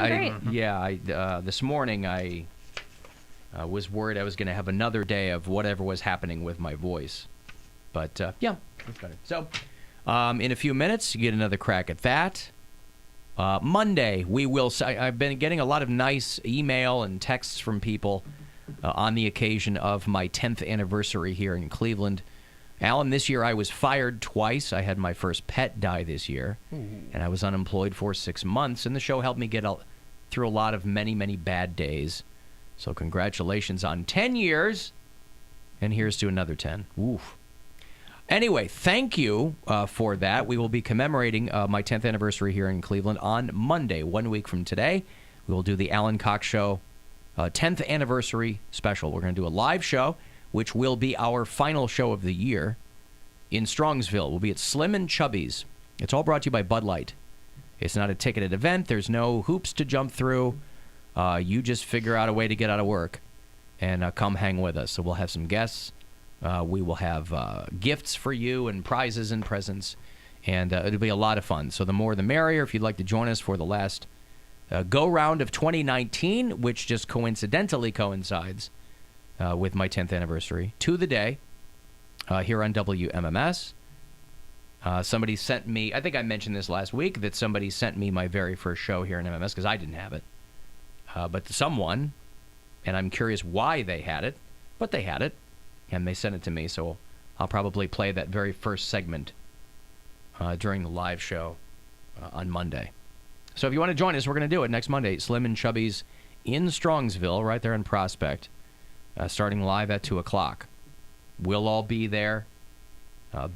great. This morning I was worried I was going to have another day of whatever was happening with my voice. But, yeah, that's better. So, in a few minutes, you get another crack at that. Monday, we will... I've been getting a lot of nice email and texts from people on the occasion of my 10th anniversary here in Cleveland. Alan, this year I was fired twice. I had my first pet die this year, and I was unemployed for 6 months, and the show helped me get through a lot of many, many bad days. So congratulations on 10 years, and here's to another 10. Oof. Anyway, thank you for that. We will be commemorating my 10th anniversary here in Cleveland on Monday, 1 week from today. We will do the Alan Cox Show 10th anniversary special. We're going to do a live show, which will be our final show of the year in Strongsville. We'll be at Slim and Chubby's. It's all brought to you by Bud Light. It's not a ticketed event. There's no hoops to jump through. You just figure out a way to get out of work and come hang with us. So we'll have some guests. We will have gifts for you and prizes and presents, and it'll be a lot of fun. So the more the merrier. If you'd like to join us for the last go-round of 2019, which just coincidentally coincides with my 10th anniversary, to the day, here on WMMS. Somebody sent me, I think I mentioned this last week, that somebody sent me my very first show here in MMS, because I didn't have it. But someone, and I'm curious why they had it, but they had it. And they sent it to me, so I'll probably play that very first segment during the live show on Monday. So if you want to join us, we're going to do it next Monday. Slim and Chubby's in Strongsville, right there in Prospect, starting live at 2 o'clock. We'll all be there.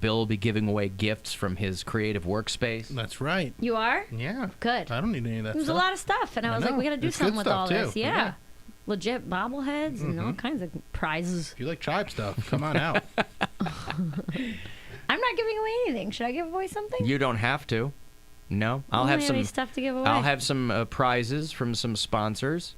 Bill will be giving away gifts from his creative workspace. That's right. You are? Yeah. Good. I don't need any of that stuff. There's a lot of stuff, and I was like, we got to do something with all this. Yeah. Legit bobbleheads and all kinds of prizes. If you like tribe stuff, come on out. I'm not giving away anything. Should I give away something? You don't have to. No, I'll have some stuff to give away. I'll have some prizes from some sponsors.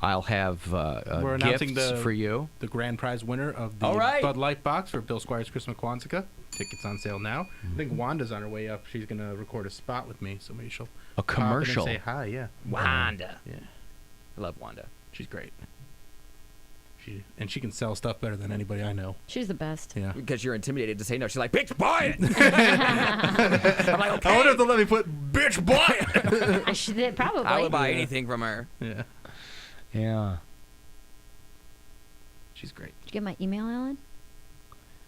I'll have We're announcing gifts for you. The grand prize winner of the Bud Light box for Bill Squire's Christmas Quantica. Tickets on sale now. I think Wanda's on her way up. She's going to record a spot with me, so maybe she'll a commercial. Say hi. Yeah, Wanda. Yeah, I love Wanda. She's great. She can sell stuff better than anybody I know. She's the best. Yeah. Because you're intimidated to say no. She's like, bitch, buy it. I'm like, okay. I wonder if they'll let me put bitch, buy it. I should probably. I would buy anything from her. Yeah. Yeah. She's great. Did you get my email, Alan?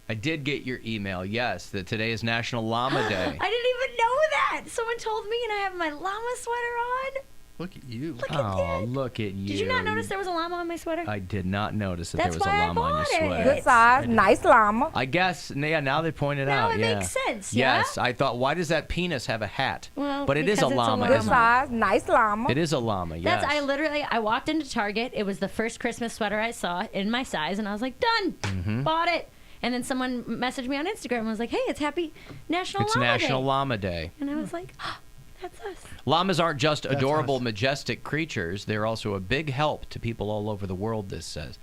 I did get your email, yes, that today is National Llama Day. I didn't even know that. Someone told me, and I have my llama sweater on. Look at you. Look at that. Look at you. Did you not notice there was a llama on my sweater? I did not notice that That's there was a why I llama on your bought it. sweater. Good size, nice llama. I guess, yeah, now they point it Now out. it Yeah. makes sense, yeah? Yes, I thought, why does that penis have a hat? Well, but it is a because it's a llama, llama. Good isn't it? size, nice llama. It is a llama, yes. I walked into Target. It was the first Christmas sweater I saw in my size, and I was like, done. Mm-hmm. Bought it. And then someone messaged me on Instagram and was like, hey, it's Happy National It's Llama National Day. Llama Day. And I was like, oh, that's us. Llamas aren't just That's adorable, us. majestic creatures. They're also a big help to people all over the world, this says.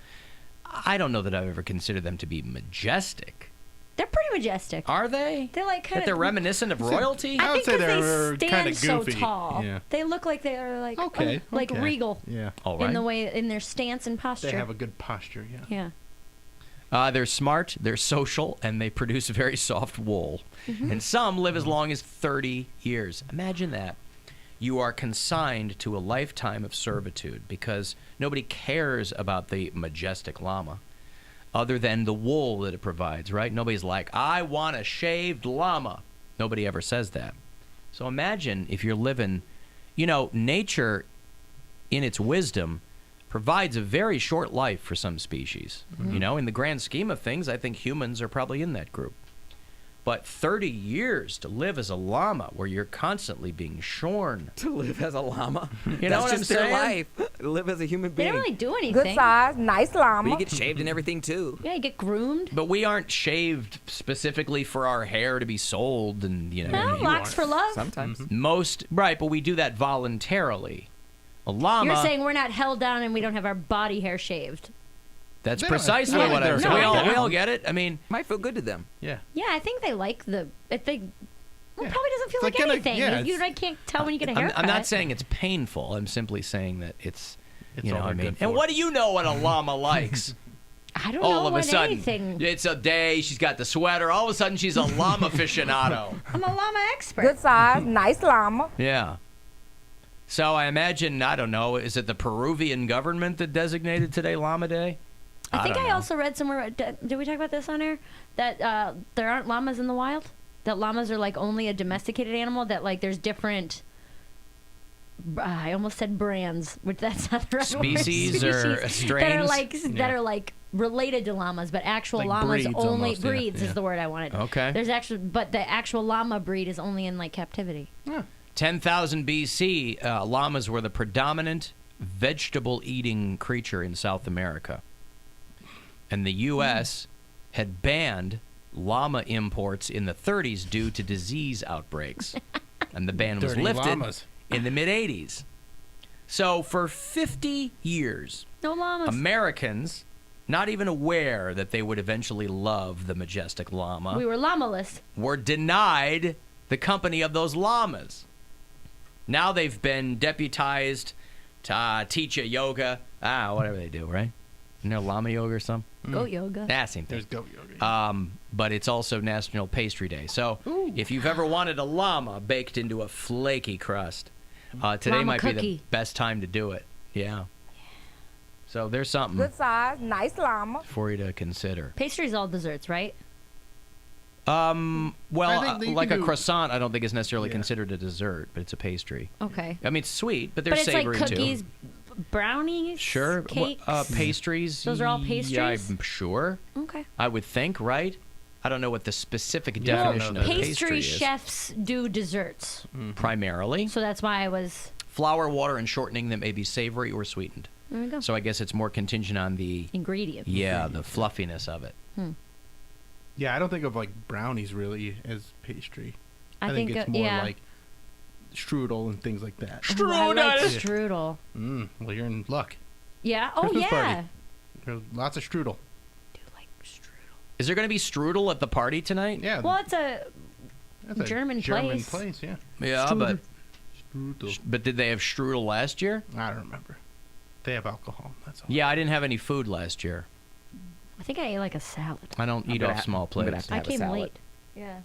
I don't know that I've ever considered them to be majestic. They're pretty majestic. Are they? They're like kind That of... they're reminiscent of royalty? I would think say 'cause they're they kinda stand goofy. so tall. Yeah. They look like they are like Okay. like okay. regal Yeah. All right. in their stance and posture. They have a good posture, yeah. Yeah. They're smart, they're social, and they produce very soft wool. Mm-hmm. And some live as long as 30 years. Imagine that. You are consigned to a lifetime of servitude because nobody cares about the majestic llama other than the wool that it provides, right? Nobody's like, I want a shaved llama. Nobody ever says that. So imagine if you're living, nature in its wisdom provides a very short life for some species. Mm-hmm. In the grand scheme of things, I think humans are probably in that group. But 30 years to live as a llama where you're constantly being shorn. To live as a llama? You know That's what just I'm their saying? life. Live as a human They being. don't really do anything. Good size, nice But llama. you get shaved and everything, too. Yeah, you get groomed. But we aren't shaved specifically for our hair to be sold and, No, locks for love. Sometimes. Right, but we do that voluntarily. A llama... You're saying we're not held down and we don't have our body hair shaved. That's They precisely don't- what they're I'm saying. no, We all get it. I mean... Might feel good to them. Yeah. Yeah, I think they like Well, probably doesn't feel like anything. I can't tell when you get a haircut. I'm not saying it's painful. I'm simply saying that it's you know what I mean. For. And what do you know what a llama likes? I don't all know of a what sudden, anything. it's a day. She's got the sweater. All of a sudden, she's a llama aficionado. I'm a llama expert. Good size, nice llama. Yeah. So I imagine, I don't know, is it the Peruvian government that designated today Llama Day? I think don't I know. also read somewhere. Did we talk about this on air? That there aren't llamas in the wild. That llamas are like only a domesticated animal. That like there's different. I almost said brands, which that's not the right Species or strains that are like related to llamas, but actual like llamas breeds only almost, breeds is the word I wanted. Okay. There's actually, but the actual llama breed is only in like captivity. Yeah. 10,000 BC, llamas were the predominant vegetable-eating creature in South America, and the U.S. had banned llama imports in the 30s due to disease outbreaks, and the ban was Dirty lifted llamas. in the mid-'80s. So for 50 years, No llamas. Americans, not even aware that they would eventually love the majestic llama, We were llama-less. were denied the company of those llamas. Now they've been deputized to teach you yoga, whatever they do, right? Isn't there llama yoga or something? Goat yoga. Same thing. There's goat yoga. But it's also National Pastry Day. So if you've ever wanted a llama baked into a flaky crust, today Llama might be cookie. the best time to do it. Yeah. So there's something Good size, nice llama. for you to consider. Pastry's all desserts, right? Well, I think that you like can a do- croissant, I don't think is necessarily Yeah. considered a dessert, but it's a pastry. Okay. I mean, it's sweet, but But there's it's like savory cookies, too. brownies, Sure. cakes. Pastries. Those are all Yeah, pastries? I'm sure. Okay. I would think, right? I don't know what the specific Yeah, I don't definition know of that. pastry Pastry is. chefs do desserts, Primarily. so that's why I was. Flour, water, and shortening that may be savory or sweetened. There we go. So I guess it's more contingent on the Ingredients. the fluffiness of it. Yeah, I don't think of like brownies really as pastry. I think it's more yeah. like strudel and things like that. Ooh, I like Strudel. strudel. Well, you're in luck. Yeah. Oh Christmas yeah. party. There's lots of strudel. Do like strudel. Is there going to be strudel at the party tonight? Yeah. Well, it's a that's a German place. Yeah. Yeah, Strudel. but did they have strudel last year? I don't remember. They have alcohol. That's all. Yeah, I didn't have any food last year. I think I ate like a salad. I don't eat gonna off ha- small I'm gonna plates. have to I have a came salad. late. Yeah.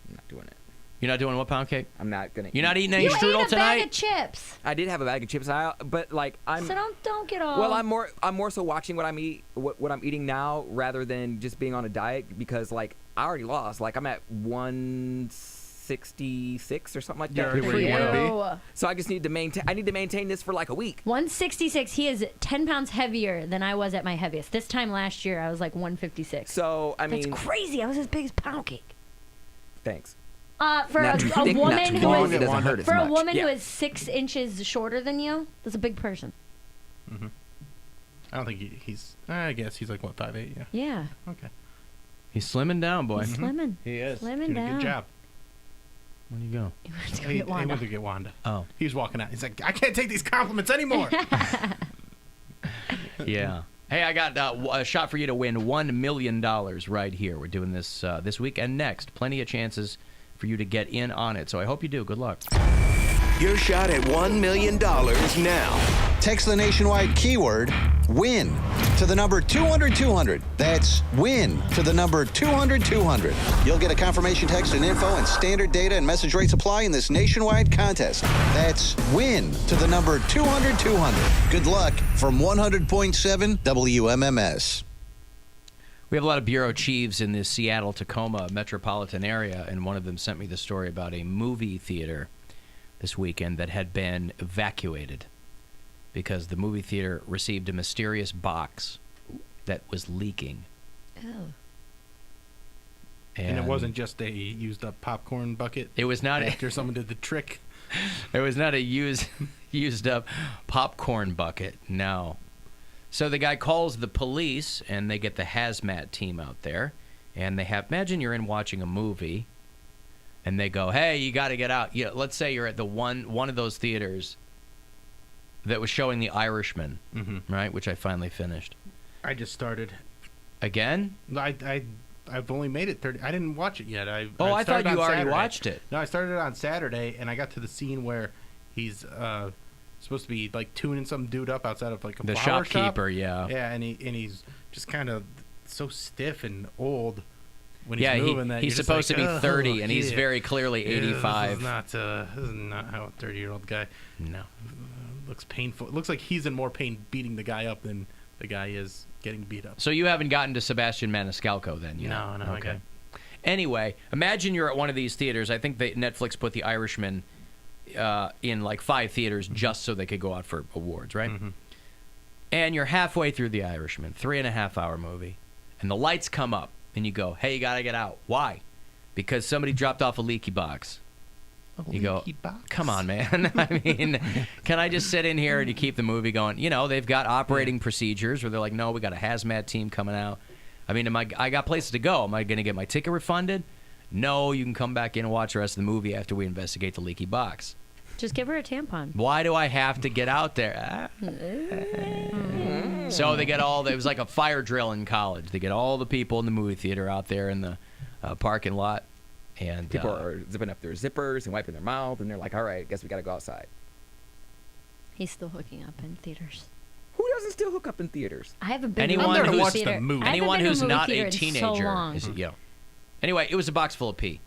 I'm not doing it. You're not doing what, pound cake? I'm not gonna. You're not eat. eating any You strudel ate a tonight? bag of chips. I did have a bag of chips, but like I'm. So don't get all. Well, I'm more so watching what I'm eating now rather than just being on a diet because like I already lost. Like I'm at 166 or something like You're that. already where you wanna be? Ew. So I just need to maintain. I need to maintain this for like a week. 166. He is 10 pounds heavier than I was at my heaviest. This time last year, I was like 156. So I That's mean, crazy. I was as big as Poundcake. thanks. For Not a too thick, not woman too who long, is it doesn't hurt as for a much. woman Yeah. who is 6 inches shorter than you, that's a big person. I don't think he's. I guess he's like what 5'8". Yeah. Yeah, Okay. He's slimming down, boy. slimming. He is. Slimming Did a down. good job. Where do you go? You went to He get Wanda. went to get Wanda. Oh, He was walking out. He's like, I can't take these compliments anymore. yeah. Hey, I got a shot for you to win $1 million right here. We're doing this this week and next. Plenty of chances for you to get in on it. So I hope you do. Good luck. Your shot at $1 million now. Text the nationwide keyword WIN to the number 200-200. That's WIN to the number 200-200. You'll get a confirmation text and info, and standard data and message rates apply in this nationwide contest. That's WIN to the number 200-200. Good luck from 100.7 WMMS. We have a lot of bureau chiefs in the Seattle-Tacoma metropolitan area, and one of them sent me the story about a movie theater this weekend that had been evacuated because the movie theater received a mysterious box that was leaking. Oh. And it wasn't just a used up popcorn bucket. It was not. After someone did the trick. It was not a used up popcorn bucket. No. So the guy calls the police, and they get the hazmat team out there, and they have. Imagine you're in watching a movie, and they go, "Hey, you got to get out." Yeah, let's say you're at the one of those theaters that was showing The Irishman, right? Which I finally finished. I just started. Again? I I've only made it 30. I didn't watch it yet. I thought started you on already Saturday. watched it. No, I started it on Saturday, and I got to the scene where he's supposed to be like tuning some dude up outside of like a The flower shopkeeper, shop. yeah. And he's just kind of so stiff and old when Yeah, he's moving that he's you're just supposed like, to be 30, "Oh, and he's yeah. very clearly 85. This is not how a 30-year-old guy No. looks painful. It looks like he's in more pain beating the guy up than the guy is getting beat up. So you haven't gotten to Sebastian Maniscalco then yet? No, Okay. okay. Anyway, imagine you're at one of these theaters. I think that Netflix put The Irishman in like 5 theaters just so they could go out for awards, right? Mm-hmm. And you're halfway through The Irishman, 3.5-hour movie, and the lights come up, and you go, hey, you got to get out. Why? Because somebody dropped off a leaky box. You go, come on, man. I mean, can I just sit in here and you keep the movie going? You know, they've got operating procedures where they're like, no, we got a hazmat team coming out. I mean, I got places to go. Am I going to get my ticket refunded? No, you can come back in and watch the rest of the movie after we investigate the leaky box. Just give her a tampon. Why do I have to get out there? So they get it was like a fire drill in college. They get all the people in the movie theater out there in the parking lot. And People are zipping up their zippers and wiping their mouth, and they're like, all right, guess we got to go outside. He's still hooking up in theaters. Who doesn't still hook up in theaters? I haven't been Anyone to a movie who's- theater. movie. I haven't anyone been to who's movie not theater a in so teenager long. is, you know. Anyway, it was a box full of pee.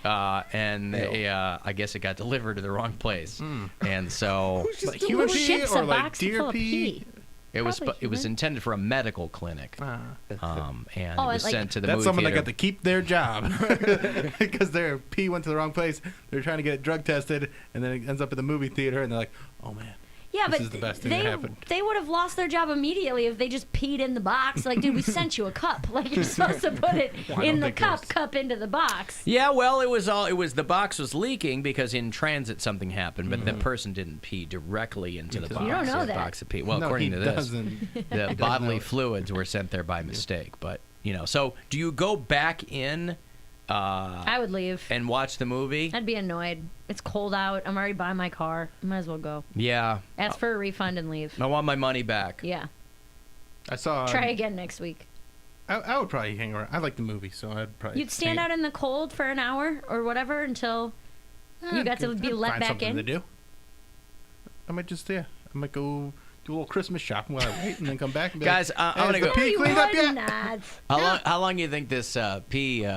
And Ew. they, I guess it got delivered to the wrong place. And so Who's just Like doing human Who pee ships or a like box deer full of pee? pee? it was Probably it was human. intended for a medical clinic. And Oh, it and was like- sent to the That's movie someone theater. that got to keep their job because their pee went to the wrong place. They're trying to get it drug tested, and then it ends up at the movie theater, and they're like, "Oh man, Yeah, this but is the best thing that happened." they would have lost their job immediately if they just peed in the box. Like, dude, we sent you a cup. Like, you're supposed to put it Well, I in don't the think cup, there's- cup into the box. Yeah, well, it was the box was leaking because in transit something happened, but the person didn't pee directly into the box. You don't know the that. box of pee. Well, No, according he to this, doesn't. the bodily fluids were sent there by mistake. But so do you go back in I would leave. and watch the movie? I'd be annoyed. It's cold out. I'm already by my car. Might as well go. Yeah, Ask for a refund and leave. I want my money back. Yeah. I saw. Try again next week. I would probably hang around. I like the movie, so I'd probably. You'd stand out in the cold for an hour or whatever until you got to be let find back something in. to do. I might just I might go do a little Christmas shopping while I wait, and then come back and be Guys, like, I'm "Hey, gonna is the go- pee You cleaned up would yet?" not. How long do you think this pee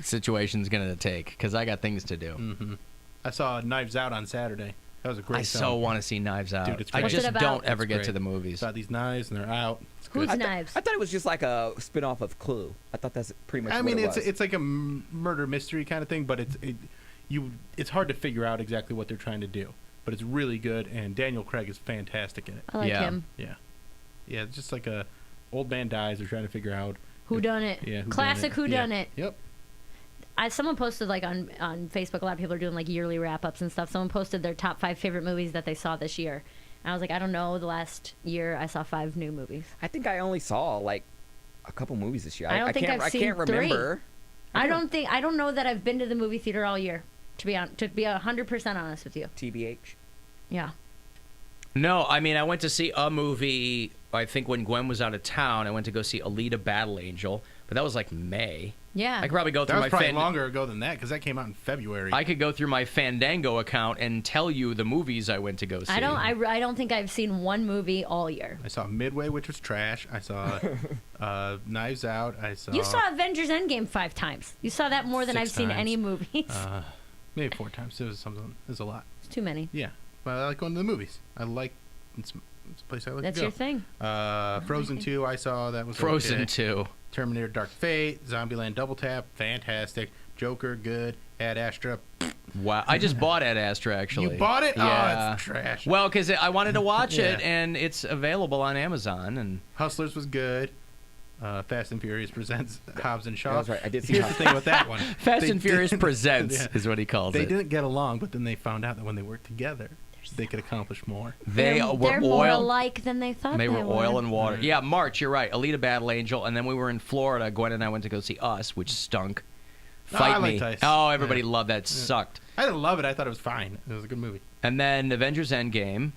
situation's gonna take? Because I got things to do. I saw Knives Out on Saturday. That was a great I film. so want to see Knives Out. Dude, it's I great. What's it just about? don't ever It's get great. to the movies. Got these knives and they're out. It's Who's good. knives? I thought it was just like a spin-off of Clue. I thought that's pretty much I what mean, it was. it's like a murder mystery kind of thing, but it's hard to figure out exactly what they're trying to do. But it's really good, and Daniel Craig is fantastic in it. I like Yeah. him. Yeah, it's just like a old man dies. They're trying to figure out Who done it? Yeah, Classic Who Done Yeah. It. Yep. Someone posted like on Facebook. A lot of people are doing like yearly wrap ups and stuff. Someone posted their top 5 favorite movies that they saw this year. And I was like, I don't know. The last year I saw 5 new movies. I think I only saw like a couple movies this year. I don't think can't, I've I seen can't 3. remember. I don't know that I've been to the movie theater all year. To be 100% honest with you. TBH. Yeah. No, I mean, I went to see a movie, I think when Gwen was out of town. I went to go see Alita Battle Angel, but that was like May. Yeah. I could probably go That through was my probably longer ago than that because that came out in February. I could go through my Fandango account and tell you the movies I went to go see. I don't think I've seen one movie all year. I saw Midway, which was trash. I saw Knives Out. I saw You saw Avengers Endgame 5 times. You saw that more than 6 I've seen times. any movies. maybe 4 times. It was something. It was a lot. It's too many. Yeah, but I like going to the movies. It's a place I like That's to go. your thing. Frozen 2, I saw that was Frozen okay. 2. Terminator Dark Fate, Zombieland Double Tap, fantastic. Joker, good. Ad Astra. Wow. I just bought Ad Astra, actually. You bought it? Yeah. Oh, it's trash. Well, because I wanted to watch it, Yeah. and it's available on Amazon. And Hustlers was good. Fast and Furious presents Hobbs and Shaw. That's right. I did see Here's the Hobbs. thing with that one. Fast They and Furious didn't- Presents Yeah. is what he calls They it. didn't get along, but then they found out that when they worked together, they could accomplish more. They were They're more oil. alike than they thought They were oil and water. Mm. Yeah, March, you're right. Alita Battle Angel. And then we were in Florida. Gwen and I went to go see Us, which stunk. Fight I Me. liked Us. Oh, everybody Yeah. loved that. Sucked. I didn't love it. I thought it was fine. It was a good movie. And then Avengers Endgame.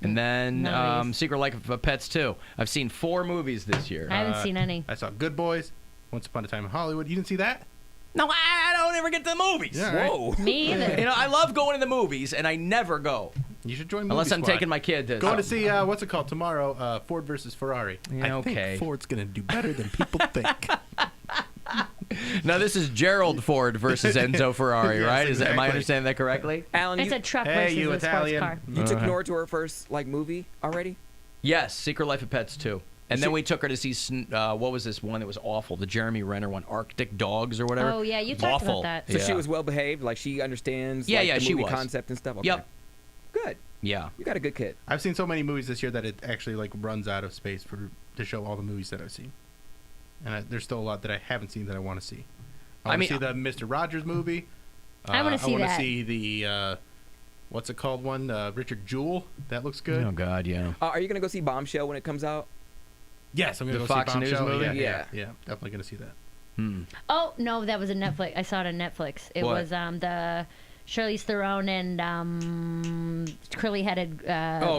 And then None of these. Secret Life of Pets 2. I've seen 4 movies this year. I haven't seen any. I saw Good Boys, Once Upon a Time in Hollywood. You didn't see that? No, I don't ever get to the movies. Yeah, right. Whoa. Me either. You know, I love going to the movies, and I never go. You should join Movie Unless I'm Squad. taking my kid to... Going to see, what's it called, tomorrow, Ford versus Ferrari. Yeah, I okay. think Ford's going to do better than people think. No, this is Gerald Ford versus Enzo Ferrari, Yes, right? Am I exactly. understanding that correctly? Alan, It's you, a truck Hey, versus you a Italian. sports car. you took Nora to her first movie already? Yes, Secret Life of Pets 2. And then we took her to see, what was this one that was awful? The Jeremy Renner one, Arctic Dogs or whatever. Oh, yeah, you talked Awful. about that. So Yeah. she was well behaved, like she understands Yeah, like, yeah, the she movie was. concept and stuff. Okay. Yep. Good. Yeah. You got a good kid. I've seen so many movies this year that it actually like runs out of space to show all the movies that I've seen. And there's still a lot that I haven't seen that I want to see. I want to see the Mr. Rogers movie. I wanna see I want that. to see the, what's it called one? Richard Jewell. That looks good. Oh, God, yeah. Are you going to go see Bombshell when it comes out? Yes, I'm going to The go Fox see News Bombshell. movie? Yeah, Yeah. definitely going to see that. Oh, no, that was a Netflix. I saw it on Netflix. It What? was the Charlize Theron and curly-headed...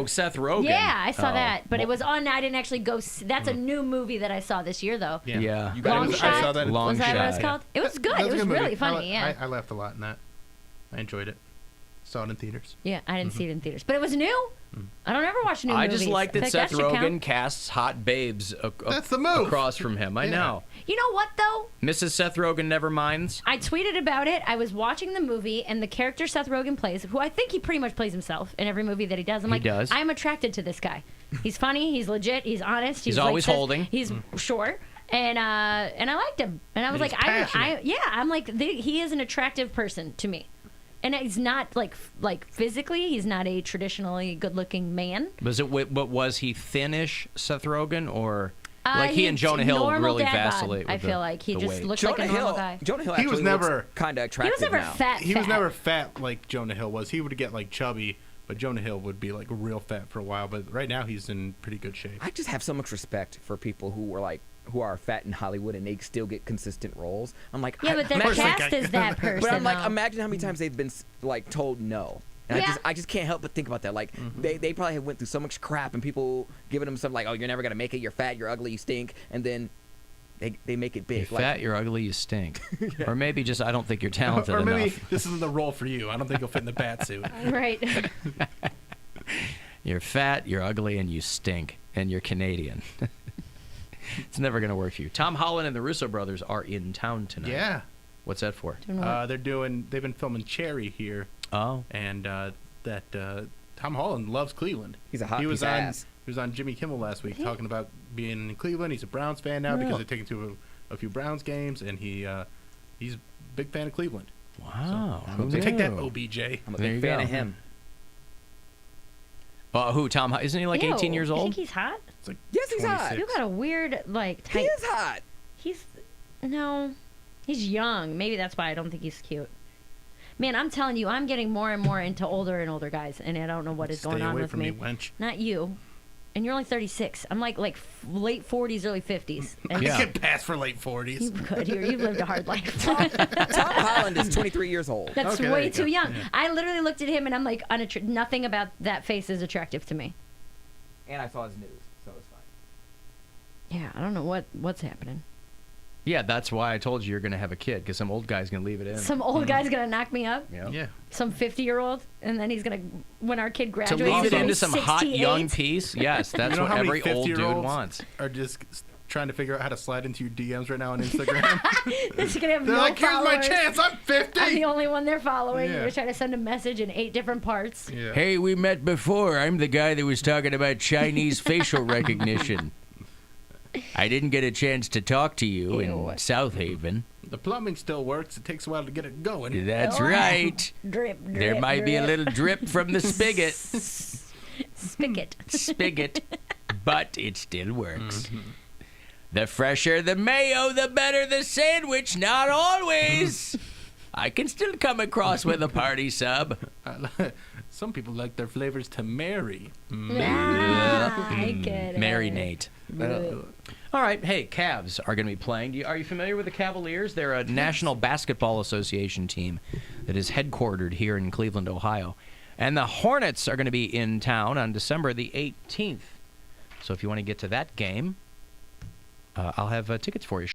Seth Rogen. Yeah, I saw Oh, that. But it well- was on... I didn't actually go... That's a new movie that I saw this year, though. Yeah. You got Long it. Shot? I saw that. Long was that what it was Shot. called? It was good. That It a was good really movie. funny, yeah. I laughed a lot in that. I enjoyed it. Saw it in theaters. Yeah, I didn't see it in theaters. But it was new. I don't ever watch new I movies. just like that I Seth should Rogen count. casts hot babes That's the move. across from him. I Yeah. know. You know what, though? Mrs. Seth Rogen never minds. I tweeted about it. I was watching the movie, and the character Seth Rogen plays, who I think he pretty much plays himself in every movie that he does. I'm He like, does. I'm attracted to this guy. He's funny. He's legit. He's honest. He's like, always says- holding. He's sure. And I liked him. And I was And like, he's I passionate. yeah. I'm like, he is an attractive person to me. And he's not like physically, he's not a traditionally good-looking man. But was he thinnish, Seth Rogen, or like he and He's Jonah Hill normal really dad bod, vacillate? I with feel the, like he the just weight? looks like a normal guy. Jonah Hill He actually was never- kind of He attractive was never now. fat. He was never fat like Jonah Hill was. He would get like chubby, but Jonah Hill would be like real fat for a while. But right now he's in pretty good shape. I just have so much respect for people who are fat in Hollywood and they still get consistent roles. I'm like, Yeah, but the imagine- cast is that person. But I'm like, though. imagine how many times they've been like told no. And Yeah. I just can't help but think about that. Like they probably have went through so much crap and people giving them stuff like, oh, you're never gonna make it. You're fat. You're ugly. You stink. And then they make it big. You're fat, you're ugly, you stink. Or maybe just I don't think you're talented Or maybe enough. this isn't the role for you. I don't think you'll fit in the bat suit. Right. You're fat, you're ugly, and you stink, and you're Canadian. It's never going to work for you. Tom Holland and the Russo brothers are in town tonight. Yeah. What's that for? They've been filming Cherry here, Oh. and Tom Holland loves Cleveland. He's a hot He was piece of on ass. he was on Jimmy Kimmel last week talking about being in Cleveland. He's a Browns fan now because they're taking to a few Browns games, and he's a big fan of Cleveland. Wow. So, Who take that, knew? OBJ. I'm a There you big fan go. of him. Who? Tom? Isn't he like Ew, 18 years You old? think he's hot? It's like Yes, he's hot. 26. You got a weird like He type. is hot. He's young. Maybe that's why I don't think he's cute. Man, I'm telling you, I'm getting more and more into older and older guys, and I don't know what is Stay going on away with from me. me, wench. Not you. And you're only 36. I'm like late 40s, early 50s. And Yeah. I get past for late 40s. you could. You've lived a hard life. Tom Holland is 23 years old. That's Okay, there way you too go. young. I literally looked at him and I'm like, nothing about that face is attractive to me. And I saw his news, so it's fine. Yeah, I don't know what's happening. Yeah, that's why I told you you're going to have a kid, because some old guy's going to leave it in. Some old guy's gonna knock me up. Yep. Yeah. Some 50-year-old, and then he's gonna, when our kid To graduates, leave he's it gonna into be some hot 68. young piece, yes, that's You know what how every many old dude 50-year-olds wants. are just trying to figure out how to slide into your DMs right now on Instagram? He's gonna have They're no like, here's my followers. chance. I'm 50. I'm the only one they're following. Yeah. You're trying to send a message in 8 different parts. Yeah. Hey, we met before. I'm the guy that was talking about Chinese facial recognition. I didn't get a chance to talk to you Ew. in South Haven. The plumbing still works. It takes a while to get it going. That's Oh. right. Drip, drip. There might be a drip. little drip from the spigot. Spigot. But it still works. The fresher the mayo, the better the sandwich. Not always. I can still come across with a party sub. Some people like their flavors to marry. Ah, I get it. Marinate. All right. Hey, Cavs are going to be playing. Are you familiar with the Cavaliers? They're a National Basketball Association team that is headquartered here in Cleveland, Ohio. And the Hornets are going to be in town on December the 18th. So if you want to get to that game, I'll have tickets for you.